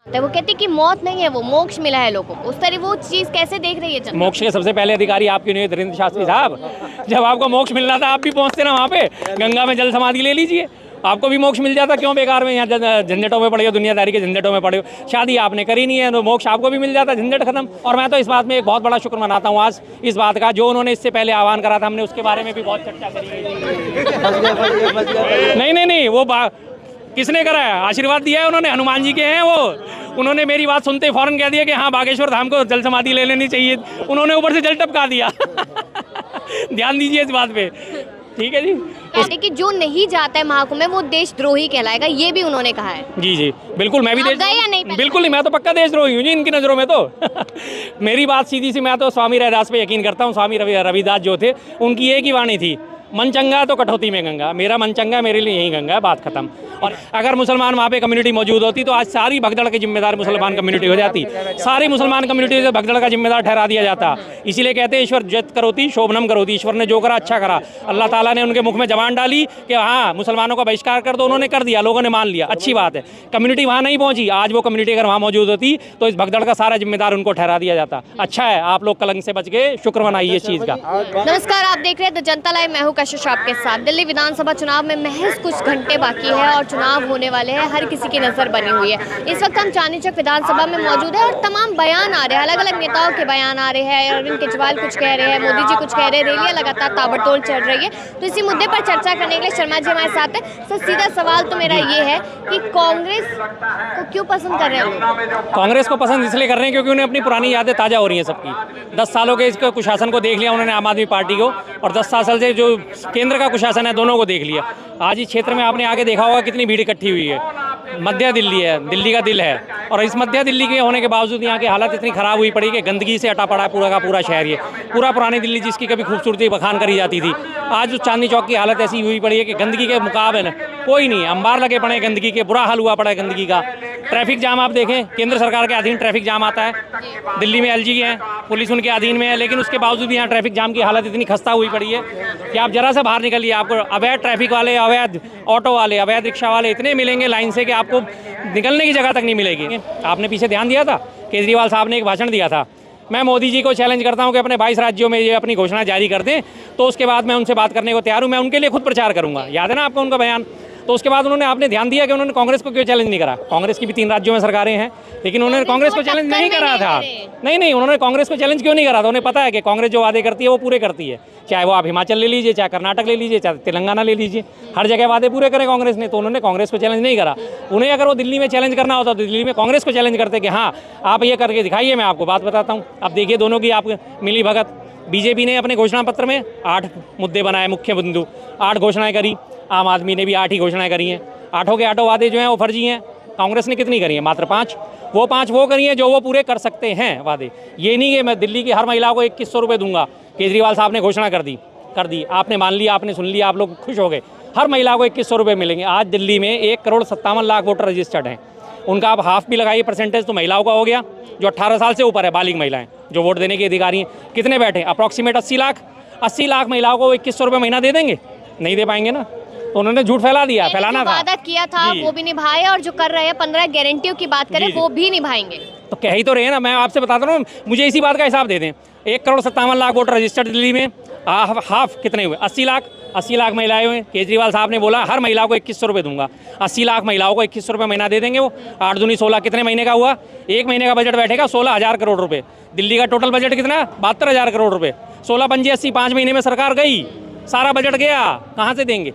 तो वो कहती कि मौत नहीं है, वो मोक्ष मिला है लोगों को। उस तरह वो चीज़ कैसे देख रही है जनता? मोक्ष के सबसे पहले अधिकारी आप क्यों नहीं है धीरेन्द्र शास्त्री साहब? जब आपको मोक्ष मिलना था आप भी पहुंचते ना वहाँ पे, गंगा में जल समाधि ले लीजिए, आपको भी मोक्ष मिल जाता। क्यों बेकार में यहाँ झंझटों में पड़े हो, दुनियादारी के झंझटों में पड़े हो? शादी आपने करी नहीं है तो मोक्ष आपको भी मिल जाता, झंझट खत्म। और मैं तो इस बात में एक बहुत बड़ा शुक्र मनाता हूँ आज इस बात का, जो उन्होंने इससे पहले आह्वान करा था, हमने उसके बारे में भी बहुत चर्चा करी। नहीं, वो किसने करा है? आशीर्वाद दिया है उन्होंने, हनुमान जी के हैं वो। उन्होंने मेरी बात सुनते ही फौरन कह दिया कि हाँ बागेश्वर धाम को जल समाधि ले लेनी चाहिए। उन्होंने ऊपर से जल टपका दिया। ध्यान दीजिए इस बात पे, ठीक है जी। कहते कि जो नहीं जाता है महाकुंभ में वो देशद्रोही कहलाएगा, ये भी उन्होंने कहा है। जी बिल्कुल, मैं भी आप गए या नहीं? बिल्कुल नहीं, मैं तो पक्का देशद्रोही हूँ जी इनकी नज़रों में तो। मेरी बात सीधी सी, मैं तो स्वामी रविदास पे यकीन करता हूँ। स्वामी रविदास जो थे उनकी एक ही वाणी थी, मन चंगा तो कटौती में गंगा। मेरा मन चंगा, मेरे लिए यही गंगा है, बात खत्म। और अगर मुसलमान वहाँ पे कम्युनिटी मौजूद होती तो आज सारी भगदड़ की जिम्मेदार मुसलमान कम्युनिटी हो जाती, सारी मुसलमान कम्युनिटी से भगदड़ का जिम्मेदार ठहरा दिया जाता। इसीलिए कहते हैं ईश्वर जत करोती शोभनम करोती, ईश्वर ने जो करा अच्छा करा। अल्लाह ताला ने उनके मुख में जबान डाली कि हाँ मुसलमानों का बहिष्कार कर दो, उन्होंने कर दिया, लोगों ने मान लिया, अच्छी बात है। कम्युनिटी वहाँ नहीं पहुँची, आज वो कम्युनिटी अगर वहाँ मौजूद होती तो इस भगदड़ का सारा जिम्मेदार उनको ठहरा दिया जाता। अच्छा है, आप लोग कलंक से बच गए, शुक्र मनाइए इस चीज़ का। नमस्कार, आप देख रहे हैं द जनता लाइव, मैं हूं कशिश आपके साथ। दिल्ली विधानसभा चुनाव में महज कुछ घंटे बाकी है और चुनाव होने वाले हैं, हर किसी की नजर बनी हुई है। इस वक्त हम चांदनी चौक विधानसभा में मौजूद है और तमाम बयान आ रहे हैं, अलग अलग नेताओं के बयान आ रहे हैं। अरविंद केजरीवाल कुछ कह रहे हैं, मोदी जी कुछ कह रहे हैं, रैलियां लगातार ताबड़तोड़ चल रही है। तो इसी मुद्दे पर चर्चा करने के लिए शर्मा जी हमारे साथ है। सर सीधा सवाल तो मेरा ये है कि कांग्रेस को क्यों पसंद कर रहे हैं? कांग्रेस को पसंद इसलिए कर रहे हैं क्योंकि उन्हें अपनी पुरानी यादें ताज़ा हो रही हैं सबकी। 10 सालों के इसका कुशासन को देख लिया उन्होंने, आम आदमी पार्टी को, और 10 साल से जो केंद्र का कुशासन है दोनों को देख लिया। आज इस क्षेत्र में आपने आगे देखा होगा कितनी भीड़ इकट्ठी हुई है। मध्य दिल्ली है, दिल्ली का दिल है, और इस मध्य दिल्ली के होने के बावजूद यहाँ की हालत इतनी ख़राब हुई पड़ी कि गंदगी से अटा पड़ा है पूरा का पूरा शहर। ये पूरा पुरानी दिल्ली जिसकी कभी खूबसूरती बखान करी जाती थी, आज उस चांदनी चौक की हालत ऐसी हुई पड़ी है कि गंदगी के मुकाबले कोई नहीं, अंबार लगे पड़े गंदगी के, बुरा हाल हुआ पड़ा है गंदगी का। ट्रैफिक जाम आप देखें, केंद्र सरकार के अधीन ट्रैफिक जाम आता है, दिल्ली में LG है, पुलिस उनके अधीन में है, लेकिन उसके बावजूद भी यहाँ ट्रैफिक जाम की हालत इतनी खस्ता हुई पड़ी है कि आप जरा सा बाहर निकलिए, आपको अवैध ट्रैफिक वाले, अवैध ऑटो वाले, अवैध रिक्शा वाले इतने मिलेंगे लाइन से कि आपको निकलने की जगह तक नहीं मिलेगी। आपने पीछे ध्यान दिया था, केजरीवाल साहब ने एक भाषण दिया था, मैं मोदी जी को चैलेंज करता हूं कि अपने 22 राज्यों में ये अपनी घोषणा जारी कर दें तो उसके बाद मैं उनसे बात करने को तैयार हूं, मैं उनके लिए खुद प्रचार करूंगा। याद है ना आपको उनका बयान? तो उसके बाद उन्होंने, आपने ध्यान दिया कि उन्होंने कांग्रेस को क्यों चैलेंज नहीं करा? कांग्रेस की भी 3 राज्यों में सरकारें हैं, लेकिन उन्होंने कांग्रेस को चैलेंज नहीं करा था। नहीं, उन्होंने कांग्रेस को चैलेंज क्यों नहीं करा था? उन्हें पता है कि कांग्रेस जो वादे करती है वो पूरे करती है, चाहे वो आप हिमाचल ले लीजिए, चाहे कर्नाटक ले लीजिए, चाहे तेलंगाना ले लीजिए, हर जगह वादे पूरे करें कांग्रेस ने। तो उन्होंने कांग्रेस को चैलेंज नहीं करा। उन्हें अगर वो दिल्ली में चैलेंज करना होता तो दिल्ली में कांग्रेस को चैलेंज करते कि हाँ आप ये करके दिखाइए, मैं आपको बात बताता हूँ। अब देखिए दोनों की आप मिली भगत। बीजेपी ने अपने घोषणा पत्र में 8 मुद्दे बनाए, मुख्य बिंदु, 8 घोषणाएं करी। आम आदमी ने भी 8 ही घोषणाएं करी हैं। 8 के 8 वादे जो हैं वो फर्जी हैं। कांग्रेस ने कितनी करी है? मात्र 5। वो 5 वो करी हैं जो वो पूरे कर सकते हैं वादे। ये नहीं कि मैं दिल्ली की हर महिला को 2100 रुपये दूंगा। केजरीवाल साहब ने घोषणा कर दी, आपने मान लिया, आपने सुन लिया, आप लोग खुश हो गए, हर महिला को 2100 रुपये मिलेंगे। आज दिल्ली में 1,57,00,000 वोटर रजिस्टर्ड हैं, उनका आप हाफ भी लगाइए परसेंटेज तो महिलाओं का हो गया, जो 18 साल से ऊपर है, बालिग महिलाएं जो वोट देने के अधिकारी हैं। कितने बैठे? अप्रॉक्सीमेट 80 लाख। 80 लाख महिलाओं को 2100 रुपये महीना दे देंगे? नहीं दे पाएंगे ना। तो उन्होंने झूठ फैला दिया, फैलाना था। वादा किया था वो भी निभाया, और जो कर रहे हैं 15 गारंटियों की बात करें वो भी निभाएंगे। तो कह ही तो रहे हैं ना, मैं आपसे बताता हूँ, मुझे इसी बात का हिसाब दे दें। 1,57,00,000 वोटर रजिस्टर्ड दिल्ली में, हाफ कितने हुए? 80 लाख। 80 लाख महिलाएं हुए। केजरीवाल साहब ने बोला हर महिला को 2100 रुपये दूंगा। 80 लाख महिलाओं को 2100 रुपये महीना दे देंगे वो। 8 दूनी 16, कितने महीने का हुआ? 1 महीने का बजट बैठेगा 16,000 करोड़ रुपये। दिल्ली का टोटल बजट कितना? 72,000 करोड़ रुपये। 16 पंजी 80, 5 महीने में सरकार गई, सारा बजट गया। कहाँ से देंगे?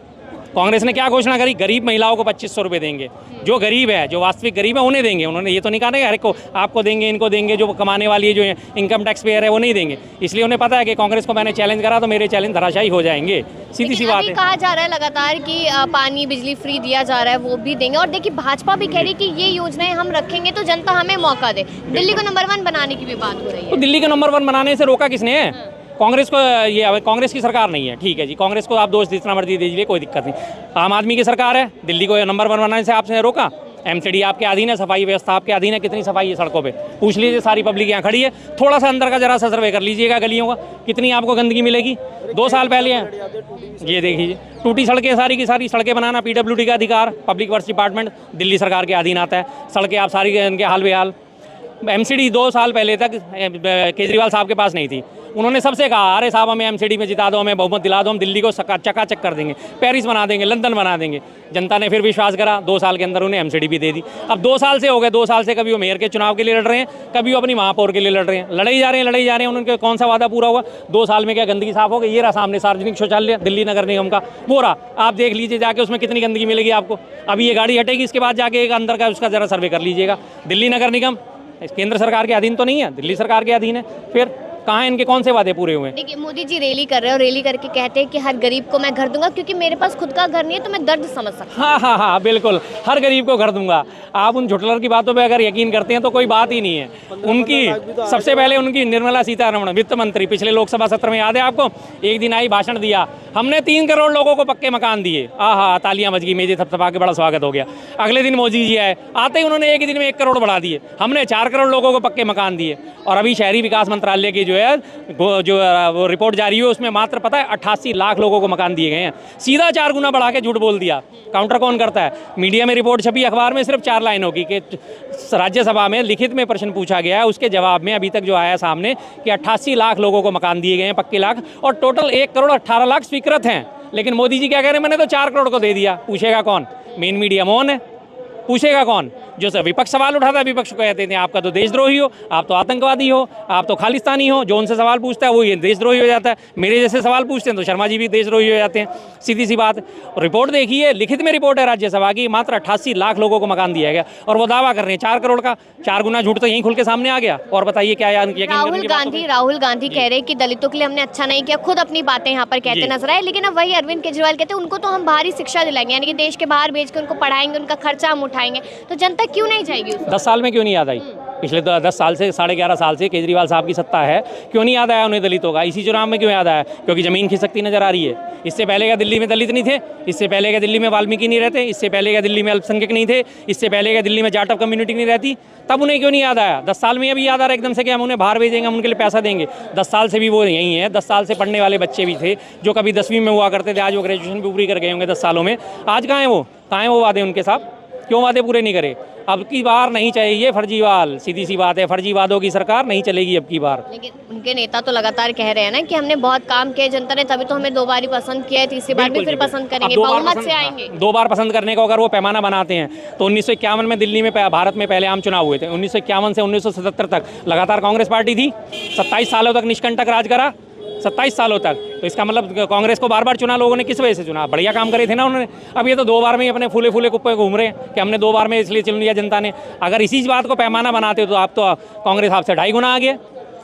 कांग्रेस ने क्या घोषणा करी? गरीब महिलाओं को 2500 रुपये देंगे। जो गरीब है, जो वास्तविक गरीब है, उन्हें देंगे। उन्होंने ये तो नहीं कहा ना हर को आपको देंगे, इनको देंगे, जो कमाने वाली है, जो इनकम टैक्स पेयर है, वो नहीं देंगे। इसलिए उन्हें पता है कि कांग्रेस को मैंने चैलेंज करा तो मेरे चैलेंज धराशायी हो जाएंगे। सीधी सी बात है। कहा जा रहा है लगातार कि पानी बिजली फ्री दिया जा रहा है, वो भी देंगे। और देखिए भाजपा भी कह रही है कि ये योजनाएं हम रखेंगे तो जनता हमें मौका दे। दिल्ली को नंबर 1 बनाने की भी बात हो रही है। तो दिल्ली को नंबर 1 बनाने से रोका किसने है? कांग्रेस को। ये कांग्रेस की सरकार नहीं है, ठीक है जी, कांग्रेस को आप दोष जितना मर्जी दीजिए, कोई दिक्कत नहीं। आम आदमी की सरकार है, दिल्ली को नंबर 1 बनाने से आपने रोका? एमसीडी आपके अधीन है, सफाई व्यवस्था आपके अधीन है, कितनी सफाई है सड़कों पे पूछ लीजिए, सारी पब्लिक यहाँ खड़ी है। थोड़ा सा अंदर का जरा सा सर्वे कर लीजिएगा गलियों का, कितनी आपको गंदगी मिलेगी। 2 साल पहले है, ये देखिए टूटी सड़कें, सारी की सारी सड़कें बनाना पीडब्ल्यूडी का अधिकार, पब्लिक वर्क्स डिपार्टमेंट दिल्ली सरकार के अधीन आता है। सड़कें आप सारी इनके हाल बेहाल। एमसीडी 2 साल पहले तक केजरीवाल साहब के पास नहीं थी। उन्होंने सबसे कहा अरे साहब हमें एमसीडी में जिता दो, हमें बहुमत दिला दो, हम दिल्ली को चकाचक कर देंगे, पेरिस बना देंगे, लंदन बना देंगे। जनता ने फिर विश्वास करा, 2 साल के अंदर उन्हें एमसीडी भी दे दी। अब 2 साल से हो गए, 2 साल से कभी वो मेयर के चुनाव के लिए लड़ रहे हैं, कभी वो अपनी महापौर के लिए लड़ रहे हैं, लड़ाई जा रहे हैं। उनके कौन सा वादा पूरा हुआ? 2 साल में क्या गंदगी साफ हो गई? ये रहा सामने सार्वजनिक शौचालय दिल्ली नगर निगम का, वो रहा, आप देख लीजिए जाके उसमें कितनी गंदगी मिलेगी आपको। अभी ये गाड़ी हटेगी, इसके बाद जाके एक अंदर का उसका जरा सर्वे कर लीजिएगा। दिल्ली नगर निगम केंद्र सरकार के अधीन तो नहीं है, दिल्ली सरकार के अधीन है। फिर कहाँ इनके कौन से वादे पूरे हुए? देखिए मोदी जी रैली कर रहे हैं और रैली करके कहते हैं कि हर गरीब को मैं घर दूंगा, क्योंकि मेरे पास खुद का घर नहीं है तो मैं दर्द समझ सकता हूँ। हाँ, बिल्कुल, हर गरीब को घर दूंगा। आप उन झुटलर की बातों पे अगर यकीन करते हैं तो कोई बात ही नहीं है। उनकी सबसे पहले उनकी निर्मला सीतारमण वित्त मंत्री पिछले लोकसभा सत्र में याद है आपको, एक दिन आई भाषण दिया, हमने 3 करोड़ लोगों को पक्के मकान दिए। आहा, तालियां बज गई, मेजे थपथपा के बड़ा स्वागत हो गया। अगले दिन मोदी जी आए, आते ही उन्होंने एक ही दिन में 1 करोड़ बढ़ा दिए, हमने 4 करोड़ लोगों को पक्के मकान दिए। और अभी शहरी विकास मंत्रालय की वो रिपोर्ट जारी हुई, उसमें मात्र पता है 88 लाख लोगों को मकान दिए गए हैं। सीधा 4 गुना बढ़ा के झूठ बोल दिया। काउंटर कौन करता है? मीडिया में रिपोर्ट छपी, अखबार में सिर्फ 4 लाइनों की कि राज्यसभा में लिखित में प्रश्न पूछा गया है, उसके जवाब में अभी तक जो आया सामने कि 88 लाख लोगों को मकान दिए गए हैं, पक्के लाख, और टोटल 1 करोड़ 18 लाख स्वीकृत हैं। लेकिन मोदी जी क्या कह रहे हैं, मैंने तो 4 करोड़ को दे दिया। पूछेगा कौन? मेन मीडिया मौन है, पूछेगा कौन? जो विपक्ष सवाल उठाता है, विपक्ष को कहते हैं आपका तो देशद्रोही हो, आप तो आतंकवादी हो, आप तो खालिस्तानी हो। जो उनसे सवाल पूछता है वो ये देशद्रोही हो जाता है। मेरे जैसे सवाल पूछते हैं तो शर्मा जी भी देशद्रोही हो जाते हैं, सीधी सी बात। रिपोर्ट देखिए, लिखित में रिपोर्ट है राज्यसभा की, मात्र 88 लाख लोगों को मकान दिया गया और वो दावा कर रहे हैं 4 करोड़ का। 4 गुना झूठ तो यहीं खुल के सामने आ गया। और बताइए क्या राहुल गांधी कह रहे हैं कि दलितों के लिए हमने अच्छा नहीं किया, खुद अपनी बातें यहाँ पर कहते नजर आए। लेकिन अब वही अरविंद केजरीवाल कहते हैं उनको तो हम बाहरी शिक्षा दिलाएंगे, यानी कि देश के बाहर भेज कर उनको पढ़ाएंगे, उनका खर्चा हम उठाएंगे। तो जनता क्यों नहीं जाएगी? 10 साल में क्यों नहीं याद आई? पिछले 10 साल से 11.5 साल से केजरीवाल साहब की सत्ता है, क्यों नहीं याद आया उन्हें दलितों का? इसी चुनाव में क्यों याद आया? क्योंकि ज़मीन खिसकती नजर आ रही है। इससे पहले क्या दिल्ली में दलित नहीं थे? इससे पहले क्या दिल्ली में वाल्मीकि नहीं रहते? इससे पहले क्या दिल्ली में अल्पसंख्यक नहीं थे? इससे पहले क्या दिल्ली में जाटव कम्युनिटी नहीं रहती? तब उन्हें क्यों नहीं याद आया? 10 साल में अभी याद आ रहा है एकदम से कि हम उन्हें बाहर भेजेंगे, हम उनके लिए पैसा देंगे। 10 साल से भी वो यहीं है। 10 साल से पढ़ने वाले बच्चे भी थे जो कभी 10वीं में हुआ करते थे, आज वो ग्रेजुएशन भी पूरी कर गए होंगे 10 सालों में। आज कहाँ है वो वादे उनके साथ? क्यों वादे पूरे नहीं करे? अब की बार नहीं चाहिए फर्जीवाल, सीधी सी बात है। फर्जीवादों की सरकार नहीं चलेगी अब की बार। लेकिन उनके नेता तो लगातार कह रहे हैं ना कि हमने बहुत काम किए जनता ने, तभी तो हमें 2 बार ही पसंद किया है, तीसरी बार भी फिर पसंद करेंगे, बहुमत से आएंगे। 2 बार पसंद करने को अगर वो पैमाना बनाते हैं तो 1951 में दिल्ली में भारत में पहले आम चुनाव हुए थे। 1951 से 1977 तक लगातार कांग्रेस पार्टी थी, 27 सालों तक निष्कंटक राज करा, 27 सालों तक। तो इसका मतलब कांग्रेस को बार बार चुना लोगों ने, किस वजह से चुना? बढ़िया काम करे थे ना उन्होंने। अब ये तो 2 बार में ही अपने फूले फूले कुप्पे घूम रहे हैं कि हमने 2 बार में इसलिए चुन लिया जनता ने। अगर इसी बात को पैमाना बनाते तो आप तो कांग्रेस आपसे 2.5 गुना आगे,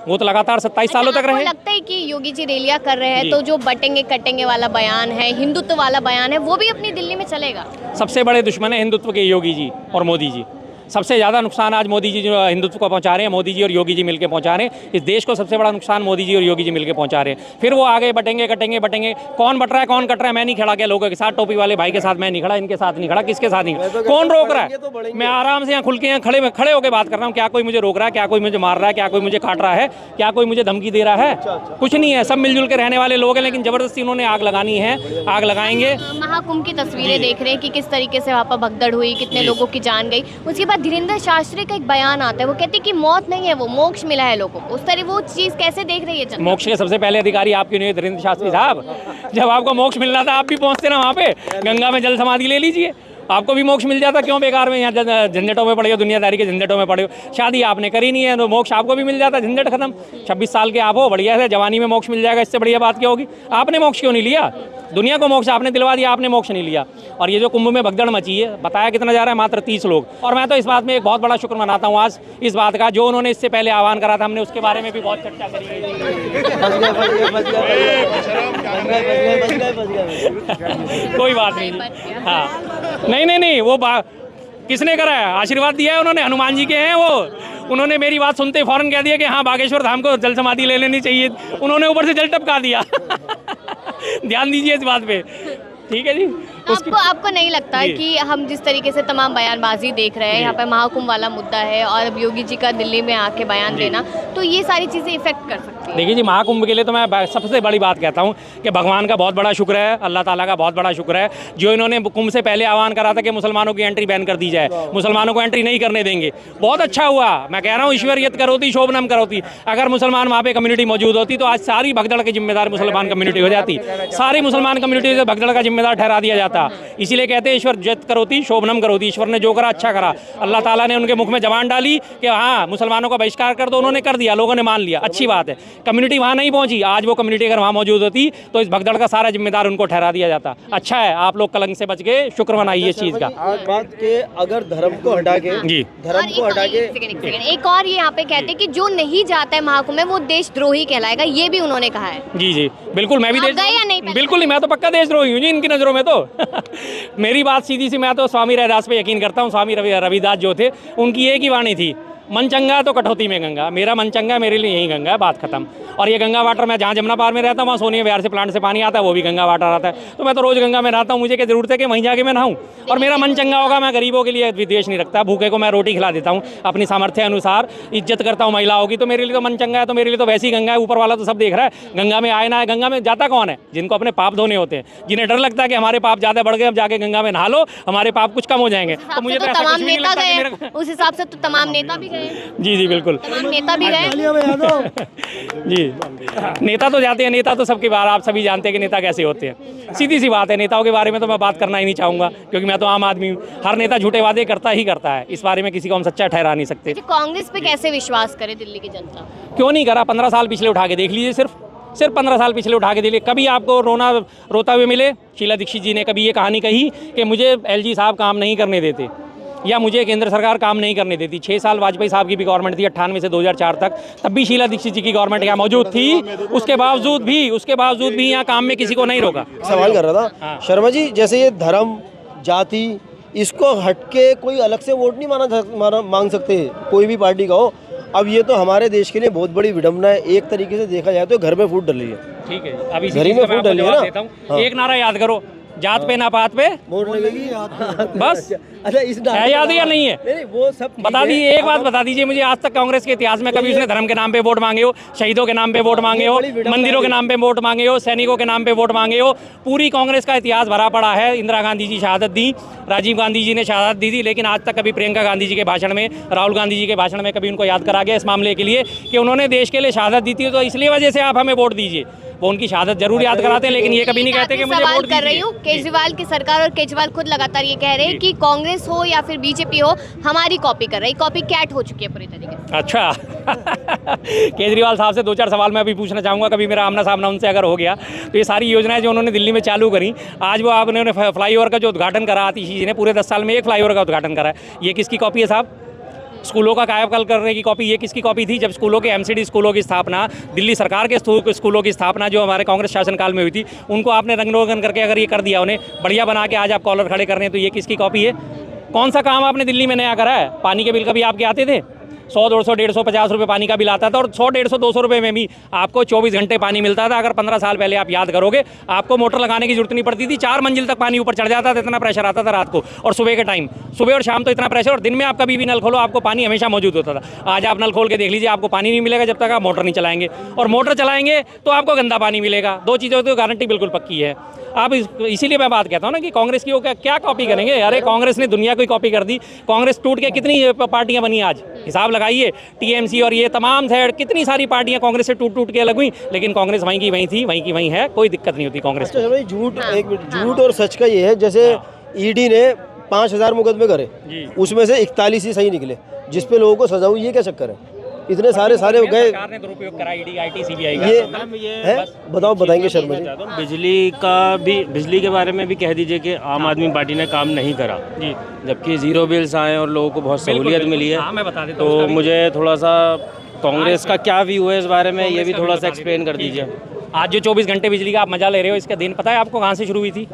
वो तो लगातार 27 सालों तक रहे। लगता है कि योगी जी रैलियां कर रहे हैं तो जो बटेंगे कटेंगे वाला बयान है, हिंदुत्व वाला बयान है, वो भी अपनी दिल्ली में चलेगा? सबसे बड़े दुश्मन है हिंदुत्व के योगी जी और मोदी जी। सबसे ज़्यादा नुकसान आज मोदी जी जो हिंदुत्व को पहुंचा रहे हैं, मोदी जी और योगी जी मिलकर पहुंचा रहे हैं। इस देश को सबसे बड़ा नुकसान मोदी जी और योगी जी मिलकर पहुंचा रहे हैं। फिर वो आगे बटेंगे कटेंगे। कौन बट रहा है, कौन कट रहा है? मैं नहीं खड़ा क्या लोगों के साथ? टोपी वाले भाई के साथ मैं नहीं खड़ा, इनके साथ नहीं खड़ा, किसके साथ नहीं खड़ा? कौन रोक रहा है? मैं आराम से यहाँ खुल के यहाँ खड़े होकर बात कर रहा हूँ। क्या कोई मुझे रोक रहा है? क्या कोई मुझे मार रहा है? क्या कोई मुझे काट रहा है? क्या कोई मुझे धमकी दे रहा है? कुछ नहीं है, सब मिलजुल के रहने वाले लोग हैं। लेकिन जबरदस्ती उन्होंने आग लगानी है, आग लगाएंगे। महाकुंभ की तस्वीरें देख रहे हैं कि किस तरीके से वहाँ पर भगदड़ हुई, कितने लोगों की जान गई। उसके बाद धीरेन्द्र शास्त्री का एक बयान आता है, वो कहते हैं कि मौत नहीं है, वो मोक्ष मिला है लोगों को। उस तरह वो चीज कैसे देख रही है? मोक्ष के सबसे पहले अधिकारी आप क्यों नहीं है धीरेन्द्र शास्त्री साहब? जब आपको मोक्ष मिल रहा था आप भी पहुंचते ना वहाँ पे, गंगा में जल समाधि ले लीजिए, आपको भी मोक्ष मिल जाता। क्यों बेकार में यहाँ झंझटों में पड़े हो, दुनियादारी के झंझटों में पड़े हो? शादी आपने करी नहीं है तो मोक्ष आपको भी मिल जाता, झंझट खत्म। 26 साल के आप हो, बढ़िया है, जवानी में मोक्ष मिल जाएगा, इससे बढ़िया बात क्या होगी? आपने मोक्ष क्यों नहीं लिया? दुनिया को मोक्ष आपने दिलवा दिया, आपने मोक्ष नहीं लिया। और ये जो कुंभ में भगदड़ मची है, बताया कितना जा रहा है? मात्र 30 लोग। और मैं तो इस बात में एक बहुत बड़ा शुक्र मनाता हूँ आज इस बात का, जो उन्होंने इससे पहले आह्वान करा था, हमने उसके बारे में भी बहुत चर्चा करी। कोई बात नहीं। हाँ, नहीं, वो किसने करा है? आशीर्वाद दिया है उन्होंने, हनुमान जी के हैं वो। उन्होंने मेरी बात सुनते फौरन कह दिया कि हाँ बागेश्वर धाम को जल समाधि ले लेनी चाहिए। उन्होंने ऊपर से जल टपका दिया। ध्यान दीजिए इस बात पे, ठीक है जी। आपको नहीं लगता कि हम जिस तरीके से तमाम बयानबाजी देख रहे हैं, यहाँ पे महाकुंभ वाला मुद्दा है और अब योगी जी का दिल्ली में आके बयान देना, तो ये सारी चीज़ें इफेक्ट कर सकती है? देखिए जी, महाकुंभ के लिए तो मैं सबसे बड़ी बात कहता हूँ कि भगवान का बहुत बड़ा शुक्र है, अल्लाह ताला का बहुत बड़ा शुक्र है जो इन्होंने कुंभ से पहले आह्वान करा था कि मुसलमानों की एंट्री बैन कर दी जाए, मुसलमानों को एंट्री नहीं करने देंगे। बहुत अच्छा हुआ, मैं कह रहा हूँ ईश्वरियत करोती शोभनम करोती। अगर मुसलमान वहाँ पे कम्युनिटी मौजूद होती तो आज सारी भगदड़ की जिम्मेदार मुसलमान कम्युनिटी हो जाती, सारी मुसलमान कम्युनिटी से भगदड़ का जिम्मेदार ठहरा दिया जाता। इसीलिए कहते हैं ईश्वर जत करोती शोभनम करोती, ईश्वर ने जो करा अच्छा करा। अल्लाह ताला ने उनके मुख में जबान डाली कि हाँ मुसलमानों का बहिष्कार कर दो, उन्होंने कर दिया, लोगों ने मान लिया, अच्छी बात है। कम्युनिटी वहाँ नहीं पहुँची, आज वो कम्युनिटी अगर वहाँ मौजूद होती तो इस भगदड़ का सारा जिम्मेदार उनको ठहरा दिया जाता। अच्छा है, आप लोग कलंक से बच गए, शुक्र मनाइए इस चीज़ का। आज बात के अगर धर्म को हटा के जी, धर्म को हटा के एक और ये यहाँ पे कहते हैं कि जो नहीं जाता है महाकुंभ में वो देशद्रोही कहलाएगा, ये भी उन्होंने कहा है। जी जी बिल्कुल, मैं भी आप गए या नहीं पहले? बिल्कुल नहीं, मैं तो पक्का देशद्रोही हूँ जी इनकी नज़रों में तो। मेरी बात सीधी सी, मैं तो स्वामी रविदास पे यकीन करता हूँ। स्वामी रविदास जो थे उनकी एक ही वाणी थी, मन चंगा तो कटौती में गंगा। मेरा मन चंगा, मेरे लिए यही गंगा है, बात खत्म। और ये गंगा वाटर, मैं जहाँ जमुना पार में रहता हूँ वहाँ सोनी विहार से प्लांट से पानी आता है, वो भी गंगा वाटर आता है। तो मैं तो रोज़ गंगा में नहाता हूँ, मुझे क्या जरूरत है कि वहीं जाके मैं नहाऊँ। और मेरा मन चंगा होगा, मैं गरीबों के लिए विद्वेष नहीं रखता, भूखे को मैं रोटी खिला देता हूँ अपनी सामर्थ्य अनुसार, इज्जत करता हूँ महिलाओं की, तो मेरे लिए तो मन चंगा है, तो मेरे लिए तो वैसी गंगा है। ऊपर वाला तो सब देख रहा है, गंगा में आए ना है। गंगा में जाता कौन है? जिनको अपने पाप धोने होते हैं, जिन्हें डर लगता है कि हमारे पाप ज़्यादा बढ़ गए, अब जाके गंगा में नहा लो, हमारे पाप कुछ कम हो जाएंगे। तो मुझे तो तमाम नेता गए, उस हिसाब से तो तमाम नेता भी गए। जी जी बिल्कुल, तमाम नेता भी गए। जी नेता तो जाते हैं, नेता तो सबके बारे आप सभी जानते हैं कि नेता कैसे होते हैं। सीधी सी बात है, नेताओं के बारे में तो मैं बात करना ही नहीं चाहूँगा, क्योंकि मैं तो आम आदमी हूँ। हर नेता झूठे वादे करता ही करता है, इस बारे में किसी को हम सच्चा ठहरा नहीं सकते। कांग्रेस पे कैसे विश्वास करे दिल्ली की जनता? क्यों नहीं करा? 15 साल पिछले उठा के देख लीजिए, सिर्फ 15 साल पिछले उठा के देखिए। कभी आपको रोता हुए मिले? शीला दीक्षित जी ने कभी ये कहानी कही कि मुझे एलजी साहब काम नहीं करने देते, या मुझे केंद्र सरकार काम नहीं करने देती? 6 साल वाजपेयी साहब की भी गवर्नमेंट थी, 98 से 2004 तक, तब भी शीला दीक्षित जी की गवर्नमेंट यहाँ मौजूद थी। उसके बावजूद भी यहाँ काम में किसी को नहीं रोका। सवाल कर रहा था शर्मा जी, जैसे ये धर्म जाति इसको हटके कोई अलग से वोट नहीं मांग सकते, कोई भी पार्टी का हो। अब ये तो हमारे देश के लिए बहुत बड़ी विडम्बना है। एक तरीके से देखा जाए तो घर में फूट डली है। ठीक है, अभी घर में फूट डली है ना। हाँ। एक नारा याद करो, जात पे ना पात पे वोट लगेगी बस। अच्छा, इस है याद या नहीं है? नहीं, वो सब बता दीजिए, एक बात बता दीजिए मुझे, आज तक कांग्रेस के इतिहास में कभी उसने धर्म के नाम पे वोट मांगे हो, शहीदों के नाम पे वोट मांगे हो, मंदिरों के नाम पे वोट मांगे हो, सैनिकों के नाम पे वोट मांगे हो? पूरी कांग्रेस का इतिहास भरा पड़ा है। इंदिरा गांधी जी शहादत दी, राजीव गांधी जी ने शहादत दी थी, लेकिन आज तक कभी प्रियंका गांधी जी के भाषण में, राहुल गांधी जी के भाषण में कभी उनको याद करा गया इस मामले के लिए कि उन्होंने देश के लिए शहादत दी थी, तो इसलिए वजह से आप हमें वोट दीजिए? वो उनकी शहादत जरूर याद कराते हैं, लेकिन ये कभी नहीं कहते कि मुझे वोट कर रही हूँ। केजरीवाल की सरकार और केजरीवाल खुद लगातार ये कह रहे हैं कि कांग्रेस हो या फिर बीजेपी हो, हमारी कॉपी कर रही, कॉपी कैट हो चुकी है पूरी तरीके से। अच्छा केजरीवाल साहब से 2-4 सवाल मैं अभी पूछना चाहूँगा, कभी मेरा आमना सामना उनसे अगर हो गया तो। ये सारी योजनाएं जो उन्होंने दिल्ली में चालू करी, आज वो आपने फ्लाईओवर का जो उद्घाटन करा, आतिशी जी ने पूरे 10 साल में एक फ्लाईओवर का उद्घाटन करा है, ये किसकी कॉपी है साहब? स्कूलों का कायाकल्प करने की कॉपी, ये किसकी कॉपी थी? जब स्कूलों के एमसीडी स्कूलों की स्थापना, दिल्ली सरकार के स्कूलों की स्थापना जो हमारे कांग्रेस शासनकाल में हुई थी, उनको आपने रंगरोगन करके अगर ये कर दिया, उन्हें बढ़िया बना के आज आप कॉलर खड़े कर रहे हैं, तो ये किसकी कॉपी है? कौन सा काम आपने दिल्ली में नया करा है? पानी के बिल कभी आपके आते थे? 100, 200, 150, 50 रुपये पानी का बिल आता था, और 100, 150, 200 रुपये में भी आपको 24 घंटे पानी मिलता था। अगर 15 साल पहले आप याद करोगे, आपको मोटर लगाने की जरूरत नहीं पड़ती थी, 4 मंजिल तक पानी ऊपर चढ़ जाता था, इतना प्रेशर आता था रात को और सुबह के टाइम, सुबह और शाम तो इतना प्रेशर, और दिन में आप कभी भी नल खोलो आपको पानी हमेशा मौजूद होता था। आज आप नल खोल के देख लीजिए, आपको पानी नहीं मिलेगा जब तक आप मोटर नहीं चलाएंगे, और मोटर चलाएंगे तो आपको गंदा पानी मिलेगा। 2 चीज़ों की गारंटी बिल्कुल पक्की है। आप इसीलिए मैं बात कहता हूँ ना कि कांग्रेस की वो क्या कॉपी करेंगे? अरे कांग्रेस ने दुनिया को ही कॉपी कर दी। कांग्रेस टूट के कितनी पार्टियां बनी आज, हिसाब लगाइए। टीएमसी और ये तमाम साइड कितनी सारी पार्टियां कांग्रेस से टूट के अलग हुई, लेकिन कांग्रेस वहीं की वहीं थी, वहीं की वहीं है, कोई दिक्कत नहीं होती कांग्रेस को। भाई झूठ और सच का ये है, जैसे ईडी ने 5000 मुकदमे करे, उसमें से 41 ही सही निकले, जिसपे लोगों को सजा हुई। ये क्या चक्कर है? इतने सारे गए, सरकार ने दुरुपयोग करा, ईडी, आईटी, सीबीआई का। ये है, बताएंगे शर्मा जी। बिजली के बारे में भी कह दीजिए कि आम आदमी पार्टी ने काम नहीं करा जी, जबकि 0 बिल्स आए और लोगों को बहुत सहूलियत मिली है। मैं बता देता हूँ, तो मुझे थोड़ा सा कांग्रेस का क्या व्यू है इस बारे में, ये भी थोड़ा सा एक्सप्लेन कर दीजिए। आज जो 24 घंटे बिजली का आप मजा ले रहे हो, इसका दिन पता है आपको कहाँ से शुरू हुई थी?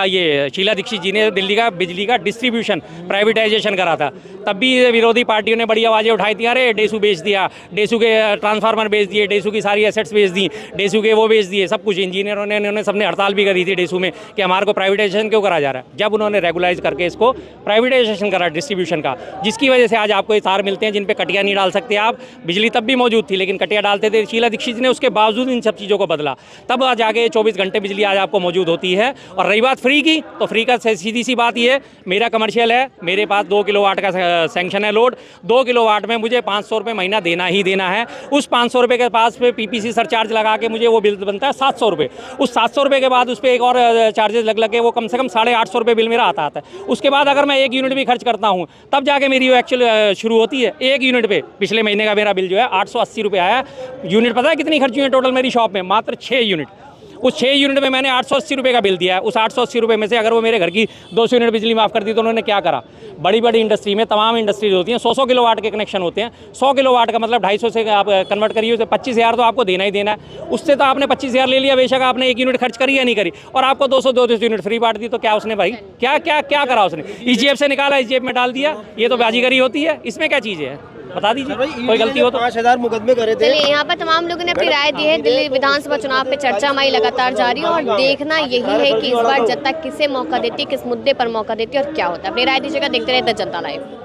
ये शीला दीक्षित जी ने दिल्ली का बिजली का डिस्ट्रीब्यूशन प्राइवेटाइजेशन करा था। तब भी विरोधी पार्टियों ने बड़ी आवाज़ें उठाई थी, अरे डेसू बेच दिया, डेसू के ट्रांसफार्मर बेच दिए, डेसू की सारी एसेट्स बेच दी, डेसू के वो बेच दिए, सब कुछ। इंजीनियरों ने उन्होंने सबने हड़ताल भी करी थी डेसू में कि हमारे को प्राइवेटाइजेशन क्यों करा जा रहा है। जब उन्होंने रेगुलाइज करके इसको प्राइवेटाइजेशन करा डिस्ट्रीब्यूशन का, जिसकी वजह से आज आपको ये तार मिलते हैं जिन पे कटिया नहीं डाल सकते आप। बिजली तब भी मौजूद थी लेकिन कटिया डालते थे। शीला दीक्षित ने उसके बावजूद इन सब चीज़ों को बदला, तब आज आगे 24 घंटे बिजली आज आपको मौजूद होती है। और रही बात फ्री की, तो फ्री का सीधी सी बात ये है, मेरा कमर्शियल है, मेरे पास 2 किलोवाट का सैंक्शन है लोड, 2 किलोवाट में मुझे 500 रुपये महीना देना ही देना है। उस 500 रुपये के पास पे पीपीसी सरचार्ज लगा के मुझे वो बिल बनता है 700 रुपये। उस 700 रुपये के बाद उस पर एक और चार्जेस लग के वो कम से कम 850 रुपये बिल मेरा आता है। उसके बाद अगर मैं 1 यूनिट भी खर्च करता हूँ तब जाके मेरी वो एक्चुअल शुरू होती है। 1 यूनिट पे पिछले महीने का मेरा बिल जो है 880 रुपये आया। यूनिट पता है कितनी खर्ची है टोटल मेरी शॉप में? मात्र 6 यूनिट। उस 6 यूनिट में मैंने 880 रुपये का बिल दिया है। उस 880 रुपये में से अगर वो मेरे घर की 200 यूनिट बिजली माफ़ कर दी तो उन्होंने क्या करा? बड़ी बड़ी इंडस्ट्री में तमाम इंडस्ट्रीज होती हैं, 100 किलोवाट के कनेक्शन होते हैं। 100 किलोवाट का मतलब 250 से आप कन्वर्ट करिए, उसे 25,000 तो आपको देना ही देना है। उससे तो आपने 25,000 ले लिया, बेशक आपने 1 यूनिट खर्च करी या नहीं करी, और आपको 200 यूनिट फ्री बांट दी। तो क्या उसने भाई क्या क्या क्या करा? उसने इस जेब से निकाला, इस जेब में डाल दिया। ये तो बाजीगरी होती है। इसमें क्या चीज़ है? बता दीजिए, कोई गलती हो तो। 5,000 मुकदमे करे थे। चलिए, यहाँ पर तमाम लोगों ने अपनी राय दी है। दिल्ली विधानसभा चुनाव पे चर्चा हमारी लगातार जारी है और देखना यही है कि इस बार जनता किसे मौका देती है, किस मुद्दे पर मौका देती है और क्या होता है। अपनी राय दीजिएगा। देखते रहे द जनता लाइव।